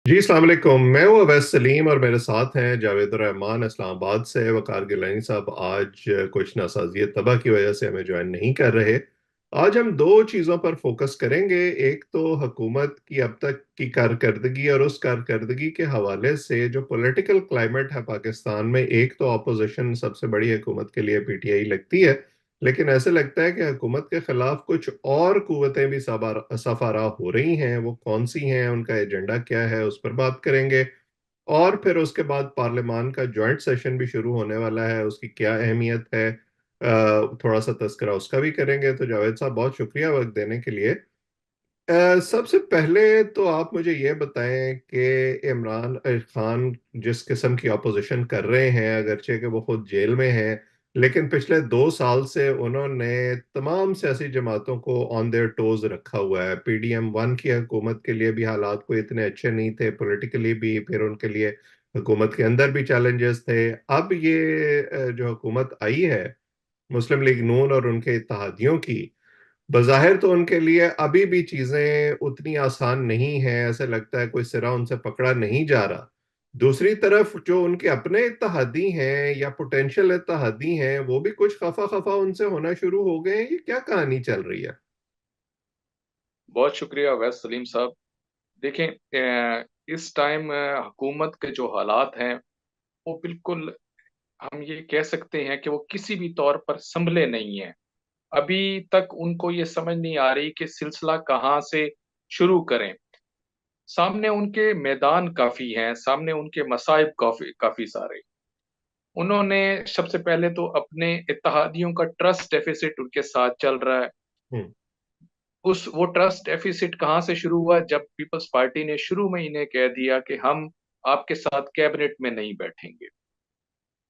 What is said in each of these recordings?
जी अस्सलाम वालेकुम। मैं हूँ अवैस सलीम और मेरे साथ हैं जावेद रहमान इस्लामाबाद से। वकार गिलानी साहब आज कुछ नासाजियत तबाह की वजह से हमें ज्वाइन नहीं कर रहे। आज हम दो चीज़ों पर फोकस करेंगे। एक तो हुकूमत की अब तक की कारकर्दगी और उस कारकर्दगी के हवाले से जो पॉलिटिकल क्लाइमेट है पाकिस्तान में। एक तो अपोजिशन सबसे बड़ी हुकूमत के लिए पीटीआई लगती है, लेकिन ऐसे लगता है कि हुकूमत के खिलाफ कुछ और कुव्वतें भी सफारा हो रही हैं। वो कौन सी हैं, उनका एजेंडा क्या है, उस पर बात करेंगे। और फिर उसके बाद पार्लियामान का जॉइंट सेशन भी शुरू होने वाला है, उसकी क्या अहमियत है, थोड़ा सा तस्करा उसका भी करेंगे। तो जावेद साहब, बहुत शुक्रिया वक्त देने के लिए। सबसे पहले तो आप मुझे ये बताएं कि इमरान खान जिस किस्म की अपोजिशन कर रहे हैं, अगरचे कि वो खुद जेल में हैं, लेकिन पिछले 2 साल से उन्होंने तमाम सियासी जमातों को ऑन देयर टोज रखा हुआ है। पीडीएम 1 की हुकूमत के लिए भी हालात कोई इतने अच्छे नहीं थे पॉलिटिकली भी, फिर उनके लिए हुकूमत के अंदर भी चैलेंजेस थे। अब ये जो हुकूमत आई है मुस्लिम लीग नून और उनके इत्तेहादियों की, बज़ाहिर तो उनके लिए अभी भी चीजें उतनी आसान नहीं है। ऐसे लगता है कोई सिरा उनसे पकड़ा नहीं जा रहा। दूसरी तरफ जो उनके अपने इत्तेहादी हैं या पोटेंशियल इत्तेहादी हैं, वो भी कुछ खफा खफा उनसे होना शुरू हो गए हैं। ये क्या कहानी चल रही है? बहुत शुक्रिया वैस सलीम साहब। देखें, इस टाइम हुकूमत के जो हालात हैं वो बिल्कुल, हम ये कह सकते हैं कि वो किसी भी तौर पर संभले नहीं हैं। अभी तक उनको ये समझ नहीं आ रही कि सिलसिला कहाँ से शुरू करें। सामने उनके मैदान काफी हैं, सामने उनके मसाइब काफी काफी सारे। उन्होंने सबसे पहले तो अपने इत्तेहादियों का ट्रस्ट डेफिसिट उनके साथ चल रहा है। हम्म। उस वो ट्रस्ट डेफिसिट कहाँ से शुरू हुआ? जब पीपल्स पार्टी ने शुरू में इन्हें कह दिया कि हम आपके साथ कैबिनेट में नहीं बैठेंगे।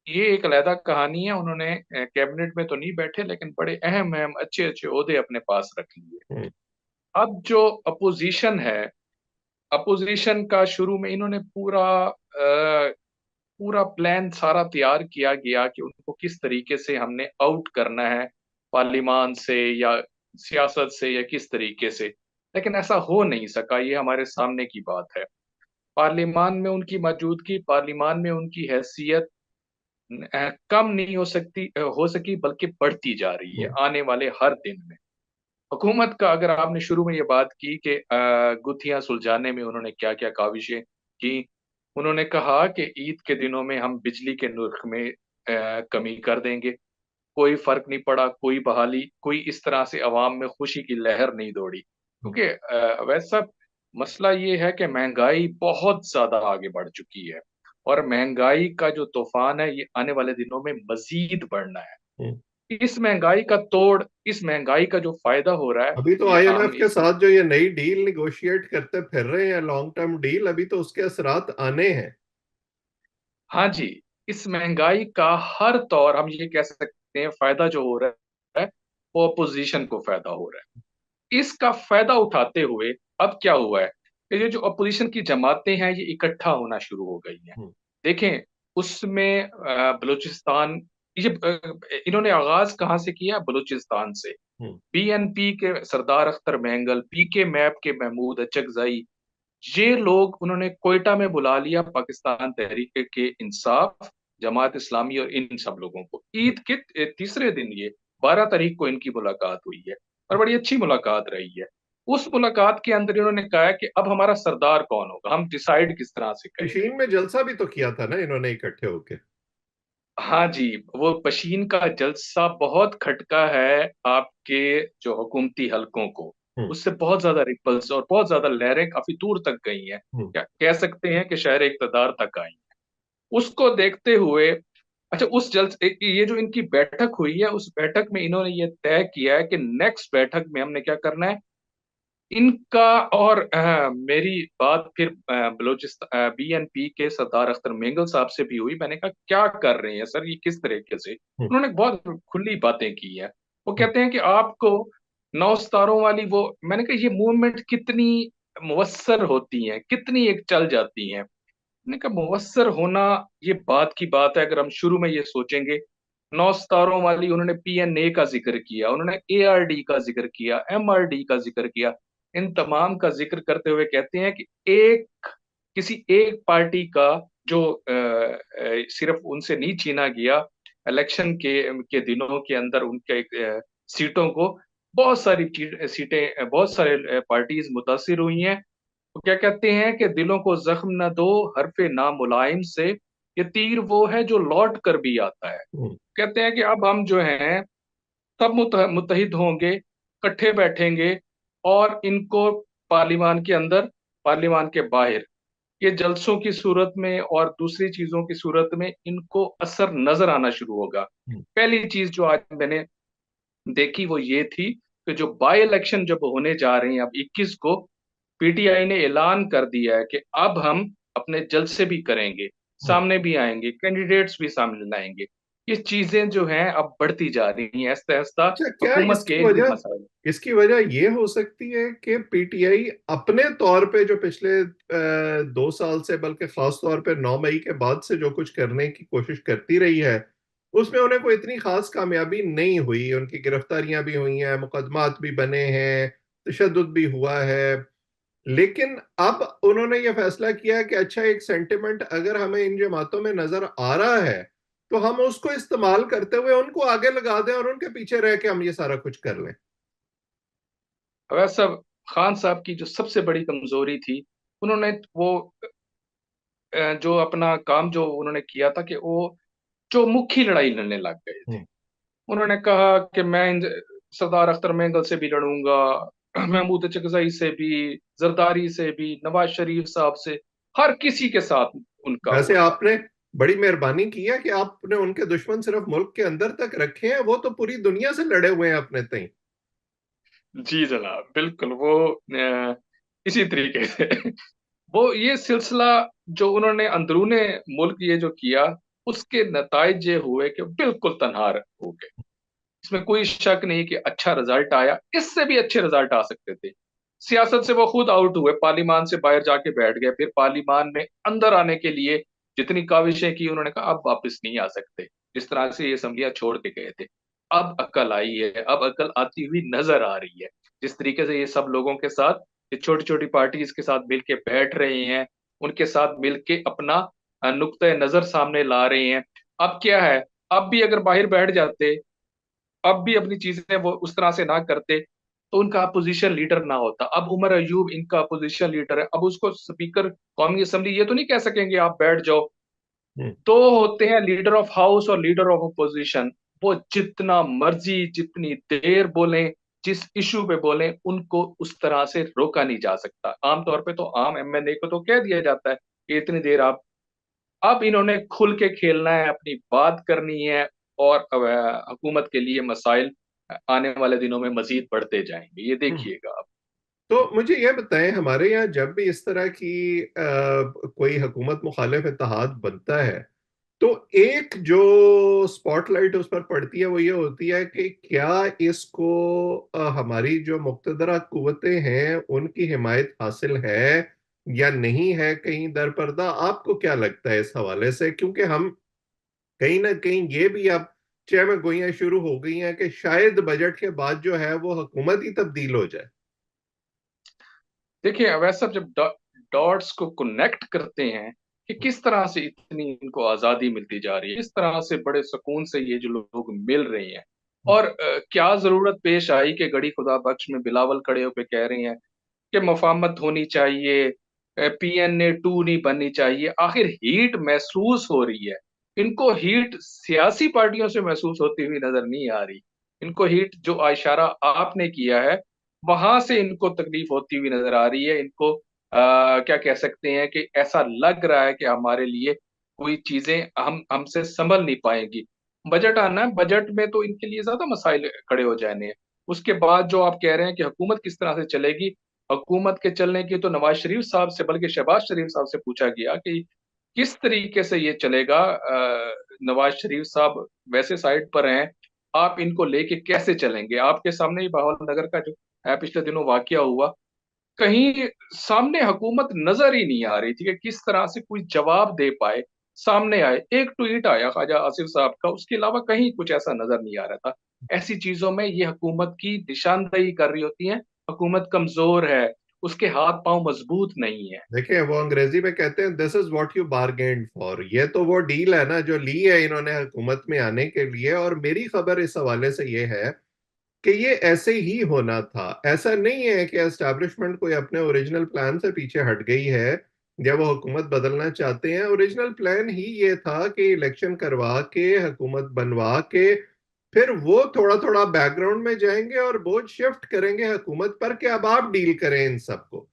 ये एक अलहदा कहानी है। उन्होंने कैबिनेट में तो नहीं बैठे, लेकिन बड़े अहम अहम अच्छे अच्छे ओहदे अपने पास रख लिए। हम्म। अब जो अपोजिशन है, अपोजिशन का शुरू में इन्होंने पूरा प्लान सारा तैयार किया गया कि उनको किस तरीके से हमने आउट करना है पार्लियामान से या सियासत से, या किस तरीके से। लेकिन ऐसा हो नहीं सका, ये हमारे सामने की बात है। पार्लियामान में उनकी मौजूदगी, पार्लियामान में उनकी हैसियत कम नहीं हो सकी, बल्कि बढ़ती जा रही है हम्म। आने वाले हर दिन में। हुकूमत का, अगर आपने शुरू में ये बात की कि गुत्थियां सुलझाने में उन्होंने क्या क्या काविशें की। उन्होंने कहा कि ईद के दिनों में हम बिजली के नर्ख में कमी कर देंगे। कोई फर्क नहीं पड़ा, कोई बहाली, कोई इस तरह से अवाम में खुशी की लहर नहीं दौड़ी, क्योंकि वैसा मसला ये है कि महंगाई बहुत ज्यादा आगे बढ़ चुकी है। और महंगाई का जो तूफान है, ये आने वाले दिनों में मजीद बढ़ना है। हम्म। इस महंगाई का जो फायदा हो रहा है, अभी तो ये आईएमएफ हम के इस साथ जो ये नई डील निगोशिएट करते फिर रहे हैं, लॉन्ग टर्म डील, अभी तो उसके असरात आने हैं। हाँ जी, इस महंगाई का हर तौर, हम ये कह सकते हैं, फायदा जो हो रहा है वो अपोजिशन को फायदा हो रहा है। इसका फायदा उठाते हुए अब क्या हुआ है कि ये जो अपोजिशन की जमातें हैं, ये इकट्ठा होना शुरू हो गई हैं। हम्म। देखें, उसमें बलूचिस्तान, इन्होंने आगाज कहाँ से किया? बलूचिस्तान से। हम्म। बीएनपी के सरदार अख्तर महंगल, पीके मैप के महमूद अचकजई, ये लोग उन्होंने कोयटा में बुला लिया पाकिस्तान तहरीक के इंसाफ, जमात इस्लामी और इन सब लोगों को। ईद के तीसरे दिन, ये 12 तारीख को इनकी मुलाकात हुई है और बड़ी अच्छी मुलाकात रही है। उस मुलाकात के अंदर इन्होंने कहा कि अब हमारा सरदार कौन होगा, हम डिसाइड किस तरह से करेंगे। मशीन में जलसा भी तो किया था ना इन्होंने इकट्ठे होके। हाँ जी, वो पशीन का जलसा बहुत खटका है आपके जो हुकूमती हलकों को। हम्म। उससे बहुत ज्यादा रिपल्स और बहुत ज्यादा लहरें काफी दूर तक गई हैं। हम्म। क्या कह सकते हैं कि शहर इक़्तिदार तक आई हैं। उसको देखते हुए, अच्छा, ये जो इनकी बैठक हुई है, उस बैठक में इन्होंने ये तय किया है कि नेक्स्ट बैठक में हमने क्या करना है इनका। और मेरी बात फिर बलोचिस्तान बीएनपी के सरदार अख्तर मेंगल साहब से भी हुई। मैंने कहा क्या कर रहे हैं सर, ये किस तरीके से? हम्म। उन्होंने बहुत खुली बातें की है। वो हम्म। कहते हैं कि आपको 9 सितारों वाली वो, मैंने कहा ये मूवमेंट कितनी मुवस्सर होती हैं, कितनी एक चल जाती हैं। मैंने कहा मुवस्सर होना ये बात की बात है, अगर हम शुरू में ये सोचेंगे। 9 सितारों वाली, उन्होंने पीएनए का जिक्र किया, उन्होंने एआरडी का जिक्र किया, एमआरडी का जिक्र किया। इन तमाम का जिक्र करते हुए कहते हैं कि एक किसी एक पार्टी का जो सिर्फ उनसे नहीं छीना गया, इलेक्शन के दिनों के अंदर उनके सीटों को बहुत सारी सीटें, बहुत सारे पार्टीज मुतासिर हुई हैं। वो क्या कहते हैं कि दिलों को जख्म न दो, हरफे ना मुलायम से, ये तीर वो है जो लौट कर भी आता है। हम्म। कहते हैं कि अब हम जो हैं सब मुत्तहिद होंगे, इकट्ठे बैठेंगे, और इनको पार्लियामान के अंदर, पार्लियामान के बाहर, ये जलसों की सूरत में और दूसरी चीजों की सूरत में इनको असर नजर आना शुरू होगा। हम्म। पहली चीज जो आज मैंने देखी वो ये थी कि जो बाई इलेक्शन जब होने जा रही हैं अब 21 को, पीटीआई ने ऐलान कर दिया है कि अब हम अपने जलसे भी करेंगे, हम्म। सामने भी आएंगे, कैंडिडेट्स भी सामने लाएंगे। ये चीजें जो हैं अब बढ़ती जा रही हैं ऐसा ऐसा, अच्छा, क्या हुकूमत के जो मसाइल। इसकी वजह ये हो सकती है कि पीटीआई अपने तौर पे जो पिछले 2 साल से, बल्कि खास तौर पे 9 मई के बाद से जो कुछ करने की कोशिश करती रही है, उसमें उन्हें कोई इतनी खास कामयाबी नहीं हुई। उनकी गिरफ्तारियां भी हुई हैं, मुकदमात भी बने हैं, तशद्दुद भी हुआ है। लेकिन अब उन्होंने ये फैसला किया कि अच्छा, एक सेंटिमेंट अगर हमें इन जमातों में नजर आ रहा है तो हम उसको इस्तेमाल करते हुए उनको आगे लगा दें और उनके पीछे रह के हम ये सारा कुछ कर लें। वैसा खान साहब की जो सबसे बड़ी कमजोरी थी, उन्होंने वो जो अपना काम जो उन्होंने किया था कि वो जो मुख्य लड़ाई लड़ने लग गए थे। हम्म। उन्होंने कहा कि मैं सरदार अख्तर मेंगल से भी लड़ूंगा, महमूद चगजई से भी, जरदारी से भी, नवाज शरीफ साहब से, हर किसी के साथ उनका वो वैसे था। आपने बड़ी मेहरबानी की है कि आपने उनके दुश्मन सिर्फ मुल्क के अंदर तक रखे हैं, वो तो पूरी दुनिया से लड़े हुए हैं अपने तई। जी जनाब, बिल्कुल वो इसी तरीके से वो ये सिलसिला जो उन्होंने अंदरूने मुल्क ये जो किया, उसके नताइज ये हुए कि बिल्कुल तनहा हो गए। इसमें कोई शक नहीं कि अच्छा रिजल्ट आया, इससे भी अच्छे रिजल्ट आ सकते थे। सियासत से वो खुद आउट हुए, पार्लियामान से बाहर जाके बैठ गए, फिर पार्लियामान में अंदर आने के लिए जितनी काविशें की, उन्होंने कहा अब वापस नहीं आ सकते। जिस तरह से ये असम्बलियां छोड़ के गए थे, अब अकल आई है, अब अकल आती हुई नजर आ रही है। जिस तरीके से ये सब लोगों के साथ, ये छोटी छोटी पार्टीज के साथ मिलके बैठ रहे हैं, उनके साथ मिलके अपना नुक्ता नजर सामने ला रहे हैं। अब क्या है, अब भी अगर बाहर बैठ जाते, अब भी अपनी चीजें वो उस तरह से ना करते, तो उनका अपोजिशन लीडर ना होता। अब उमर अयूब इनका अपोजिशन लीडर है, अब उसको स्पीकर कौमी असम्बली ये तो नहीं कह सकेंगे आप बैठ जाओ। हम्म। तो होते हैं लीडर ऑफ हाउस और लीडर ऑफ अपोजिशन, वो जितना मर्जी जितनी देर बोलें, जिस इशू पे बोलें, उनको उस तरह से रोका नहीं जा सकता। आमतौर पे तो आम एमएनए को तो कह दिया जाता है कि इतनी देर आप। अब इन्होंने खुल के खेलना है, अपनी बात करनी है, और हुकूमत के लिए मसाइल आने वाले दिनों में मजीद बढ़ते जाएंगे, ये हम्म। देखिएगा आप। तो मुझे यह बताएं, हमारे यहाँ जब भी इस तरह की कोई हुकूमत मुखालिफ इत्तेहाद बनता है, तो एक जो स्पॉटलाइट उस पर पड़ती है वो ये होती है कि क्या इसको हमारी जो मुक़्तदरा कुव्वतें हैं उनकी हिमायत हासिल है या नहीं है, कहीं दर पर्दा। आपको क्या लगता है इस हवाले से? क्योंकि हम कहीं ना कहीं ये भी अब चह में गोइयां शुरू हो गई हैं कि शायद बजट के बाद जो है वो हुकूमत ही तब्दील हो जाए। देखिए वैसा जब डॉट्स को कनेक्ट करते हैं कि किस तरह से इतनी इनको आज़ादी मिलती जा रही है, किस तरह से बड़े सुकून से ये जो लोग मिल रहे हैं, और क्या ज़रूरत पेश आई कि गड़ी खुदा बख्श में बिलावल खड़े होकर कह रहे हैं कि मफाहमत होनी चाहिए, पीएनए 2 नहीं बननी चाहिए। आखिर हीट महसूस हो रही है, इनको हीट सियासी पार्टियों से महसूस होती हुई नजर नहीं आ रही। इनको हीट जो इशारा आपने किया है वहां से इनको तकलीफ होती हुई नजर आ रही है। इनको क्या कह सकते हैं कि ऐसा लग रहा है कि हमारे लिए कोई चीजें हम हमसे संभल नहीं पाएंगी। बजट आना है, बजट में तो इनके लिए ज्यादा मसाइल खड़े हो जाने हैं। उसके बाद जो आप कह रहे हैं कि हुकूमत किस तरह से चलेगी, हुकूमत के चलने की तो नवाज शरीफ साहब से, बल्कि शहबाज शरीफ साहब से पूछा गया कि किस तरीके से ये चलेगा। नवाज शरीफ साहब वैसे साइड पर हैं, आप इनको लेके कैसे चलेंगे? आपके सामने ही बहावल नगर का जो पिछले दिनों वाकया हुआ, कहीं सामने हुकूमत नजर ही नहीं आ रही थी कि किस तरह से कोई जवाब दे पाए। सामने आए, एक ट्वीट आया ख्वाजा आसिफ साहब का, उसके अलावा कहीं कुछ ऐसा नजर नहीं आ रहा था। ऐसी चीजों में ये हुकूमत की निशानदेही कर रही होती है, हुकूमत कमजोर है। उसके हाथ पांव मजबूत नहीं है। देखिए, वो अंग्रेजी में कहते हैं this is what you bargained for. ये तो वो डील है ना जो ली है इन्होंने हुकूमत में आने के लिए। और मेरी खबर इस हवाले से ये है कि ये ऐसे ही होना था। ऐसा नहीं है कि एस्टैब्लिशमेंट कोई अपने ओरिजिनल प्लान से पीछे हट गई है या वो हुकूमत बदलना चाहते हैं। ओरिजिनल प्लान ही ये था कि इलेक्शन करवा के हुकूमत बनवा के फिर वो थोड़ा थोड़ा बैकग्राउंड में जाएंगे और बोझ शिफ्ट करेंगे हुकूमत पर कि अब आप डील करें इन सबको।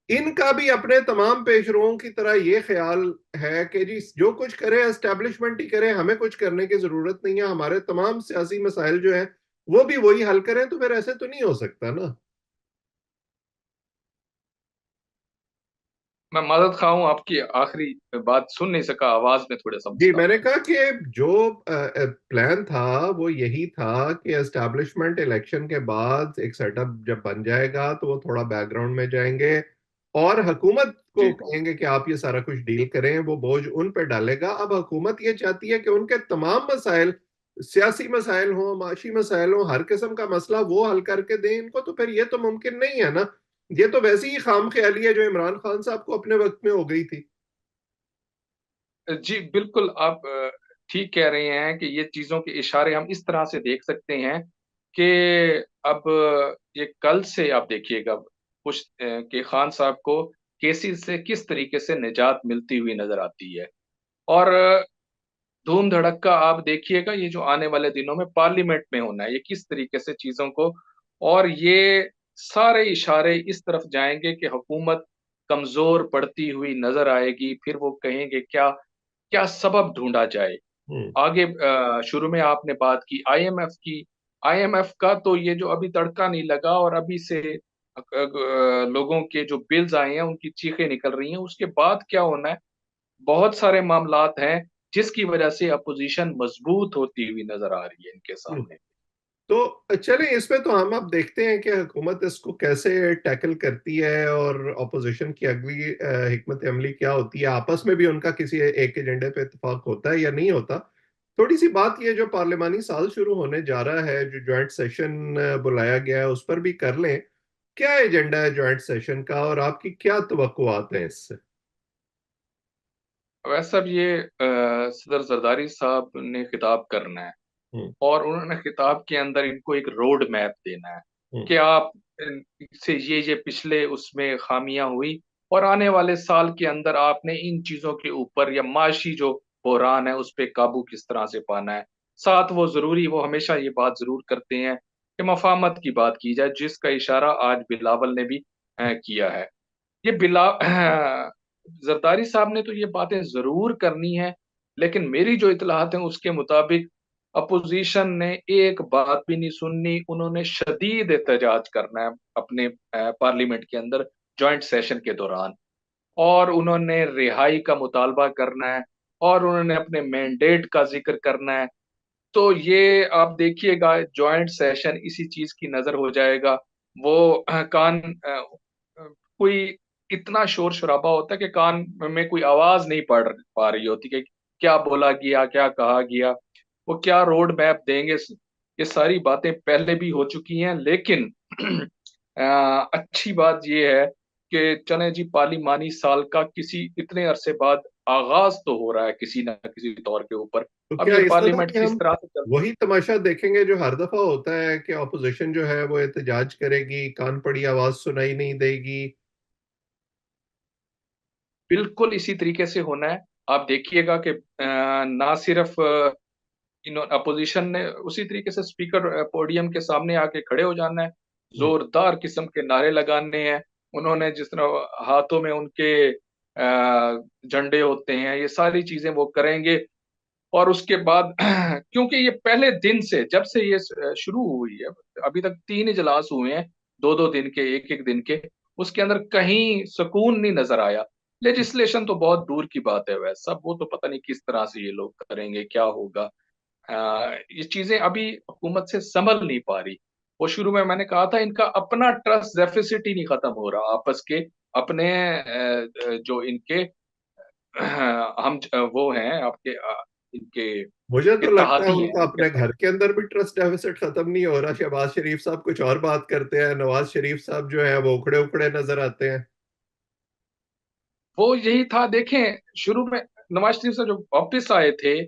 इनका भी अपने तमाम पेशरों की तरह ये ख्याल है कि जी जो कुछ करे एस्टेब्लिशमेंट ही करे, हमें कुछ करने की जरूरत नहीं है, हमारे तमाम सियासी मसाइल जो हैं वो भी वही हल करें। तो फिर ऐसे तो नहीं हो सकता ना। मैं मदद खा हूं, आपकी आखिरी बात सुन नहीं सका, आवाज में थोड़ा सा जी, मसला मैंने हुआ। कहा कि जो प्लान था वो यही था कि एस्टैब्लिशमेंट इलेक्शन के बाद एक सेटअप जब बन जाएगा तो वो थोड़ा बैकग्राउंड में जाएंगे और हुकूमत को जी कहेंगे कि आप ये सारा कुछ डील करें। वो बोझ उन पे डालेगा। अब हुकूमत ये चाहती है कि उनके तमाम मसाइल, सियासी मसाइल हों, माशी मसाइल हों, हर किस्म का मसला वो हल करके दें इनको। तो फिर ये तो मुमकिन नहीं है ना। ये तो वैसी ही खाम ख्याली है जो इमरान खान साहब को अपने वक्त में हो गई थी। जी बिल्कुल, आप ठीक कह रहे हैं कि ये चीजों के इशारे हम इस तरह से देख सकते हैं कि अब ये कल से आप देखिएगा कुछ कि खान साहब को केसेस से किस तरीके से निजात मिलती हुई नजर आती है। और धूम धड़क्का आप देखिएगा ये जो आने वाले दिनों में पार्लियामेंट में होना है, ये किस तरीके से चीजों को, और ये सारे इशारे इस तरफ जाएंगे कि हुकूमत कमजोर पड़ती हुई नजर आएगी। फिर वो कहेंगे क्या क्या सबब ढूंढा जाए हम्म। आगे। शुरू में आपने बात की आईएमएफ की, आईएमएफ का तो ये जो अभी तड़का नहीं लगा और अभी से लोगों के जो बिल्स आए हैं उनकी चीखें निकल रही हैं, उसके बाद क्या होना है। बहुत सारे मामलात हैं जिसकी वजह से अपोजिशन मजबूत होती हुई नजर आ रही है इनके हम्म। सामने। तो चलें, इसमें तो हम अब देखते हैं कि हुकूमत इसको कैसे टैकल करती है और अपोजिशन की अगली हिकमत अमली क्या होती है। आपस में भी उनका किसी एक एजेंडे पे इत्तेफाक होता है या नहीं होता। थोड़ी सी बात ये, जो पार्लियामानी साल शुरू होने जा रहा है, जो ज्वाइंट सेशन बुलाया गया है, उस पर भी कर लें। क्या एजेंडा है ज्वाइंट सेशन का और आपकी क्या तवक्कुआत हैं इससे? वैसा भी ये सदर जरदारी साहब ने खिताब करना है हम्म। और उन्होंने खिताब के अंदर इनको एक रोड मैप देना है हम्म। कि आप से ये पिछले उसमें खामियां हुई और आने वाले साल के अंदर आपने इन चीजों के ऊपर या माशी जो बहरान है उस पर काबू किस तरह से पाना है। साथ वो हमेशा ये बात जरूर करते हैं कि मफाहमत की बात की जाए, जिसका इशारा आज बिलावल ने भी किया है। ये बिला जरदारी साहब ने तो ये बातें जरूर करनी है, लेकिन मेरी जो इतलाहात हैं उसके मुताबिक अपोजिशन ने एक बात भी नहीं सुननी। उन्होंने शदीद एहतजाज करना है अपने पार्लियामेंट के अंदर जॉइंट सेशन के दौरान, और उन्होंने रिहाई का मुतालबा करना है और उन्होंने अपने मैंडेट का जिक्र करना है। तो ये आप देखिएगा जॉइंट सेशन इसी चीज की नजर हो जाएगा। वो कोई इतना शोर शराबा होता है कि कान में कोई आवाज नहीं पड़ पा रही होती कि क्या बोला गया, क्या कहा गया, वो क्या रोड मैप देंगे। ये सारी बातें पहले भी हो चुकी हैं, लेकिन अच्छी बात ये है कि चले जी पार्लिमानी साल का किसी इतने अरसे बाद आगाज तो हो रहा है किसी ना किसी तौर के ऊपर। तो अब क्या ये इस दफा पार्लियामेंट भी किस हम तरह से चलती वही तमाशा देखेंगे जो हर दफा होता है कि ऑपोजिशन जो है वो एहतजाज करेगी, कान पड़ी आवाज सुनाई नहीं देगी? बिल्कुल इसी तरीके से होना है। आप देखिएगा कि ना सिर्फ अपोजिशन ने उसी तरीके से स्पीकर पोडियम के सामने आके खड़े हो जाना है, हम्म। जोरदार किस्म के नारे लगाने हैं। उन्होंने जिस तरह हाथों में उनके झंडे होते हैं, ये सारी चीजें वो करेंगे। और उसके बाद क्योंकि ये पहले दिन से जब से ये शुरू हुई है, अभी तक 3 इजलास हुए हैं, 2-2 दिन के, एक-एक दिन के, उसके अंदर कहीं सुकून नहीं नजर आया। लेजिस्लेशन तो बहुत दूर की बात है, वैसा वो तो पता नहीं किस तरह से ये लोग करेंगे, क्या होगा। ये चीजें अभी हुकूमत से संभल नहीं पा रही। वो शुरू में मैंने कहा था इनका अपना ट्रस्ट डेफिसिट ही नहीं खत्म हो रहा आपस के अपने जो इनके वो हैं आपके इनके मुझे तो लगता है इत्तेहादी हैं, उनका हम कह अपने सकते घर हैं। के अंदर भी ट्रस्ट डेफिसिट खत्म नहीं हो रहा। शहबाज शरीफ साहब कुछ और बात करते हैं, नवाज शरीफ साहब जो है वो उखड़े उखड़े नजर आते हैं। वो यही था, देखें शुरू में नवाज शरीफ साहब जब वापिस आए थे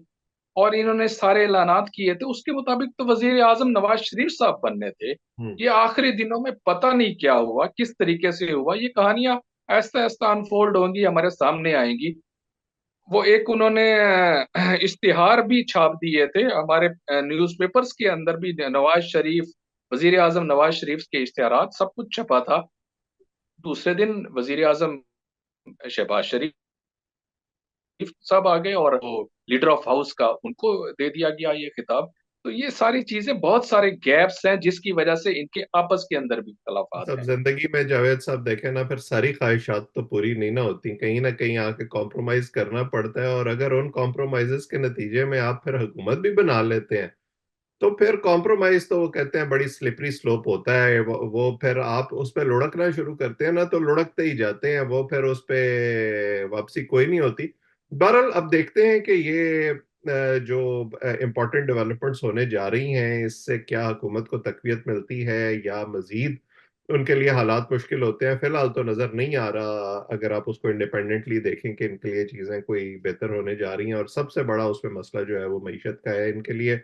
और इन्होंने सारे ऐलानात किए थे, उसके मुताबिक तो वजीर आजम नवाज शरीफ साहब बनने थे। हम्म। ये आखिरी दिनों में पता नहीं क्या हुआ, किस तरीके से हुआ, ये कहानियां ऐसा ऐसा अनफोल्ड होंगी, हमारे सामने आएंगी। वो एक उन्होंने इश्तिहार भी छाप दिए थे हमारे न्यूज़पेपर्स के अंदर भी, नवाज शरीफ, वजीर आजम नवाज शरीफ के इश्तिहारात सब कुछ छपा था। दूसरे दिन वजीर आजम शहबाज शरीफ साहब आ गए और वो लीडर ऑफ हाउस का उनको दे दिया गया ये खिताब। तो ये सारी चीजें, बहुत सारे गैप्स हैं जिसकी वजह से इनके आपस के अंदर भी इख्तलाफात सब हैं। जिंदगी में जावेद साहब देखे ना, फिर सारी ख्वाहिशात तो पूरी नहीं ना होती, कहीं ना कहीं आके कॉम्प्रोमाइज करना पड़ता है। और अगर उन कॉम्प्रोमाइजेस के नतीजे में आप फिर हुकूमत भी बना लेते हैं, तो फिर कॉम्प्रोमाइज तो वो कहते हैं बड़ी स्लिपरी स्लोप होता है। वो फिर आप उस पर लुढ़कना शुरू करते हैं ना, तो लुढ़कते ही जाते हैं, वो फिर उस पे वापसी कोई नहीं होती। बहरहाल अब देखते हैं कि ये जो इम्पोर्टेंट डेवलपमेंट्स होने जा रही हैं, इससे क्या हुकूमत को तकवीत मिलती है या मजीद उनके लिए हालात मुश्किल होते हैं। फिलहाल तो नजर नहीं आ रहा, अगर आप उसको इंडिपेंडेंटली देखें, कि इनके लिए चीजें कोई बेहतर होने जा रही हैं। और सबसे बड़ा उसमें मसला जो है वो मईशत का है इनके लिए।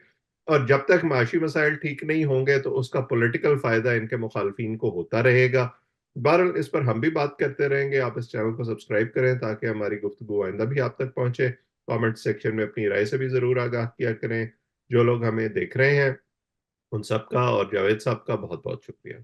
और जब तक माशी मसाइल ठीक नहीं होंगे तो उसका पॉलिटिकल फायदा इनके मुखालफिन को होता रहेगा। बहरहाल इस पर हम भी बात करते रहेंगे। आप इस चैनल को सब्सक्राइब करें ताकि हमारी गुफ्तगू आइंदा भी आप तक पहुंचे। कमेंट सेक्शन में अपनी राय से भी जरूर आगाह किया करें। जो लोग हमें देख रहे हैं उन सबका और जावेद साहब का बहुत बहुत शुक्रिया।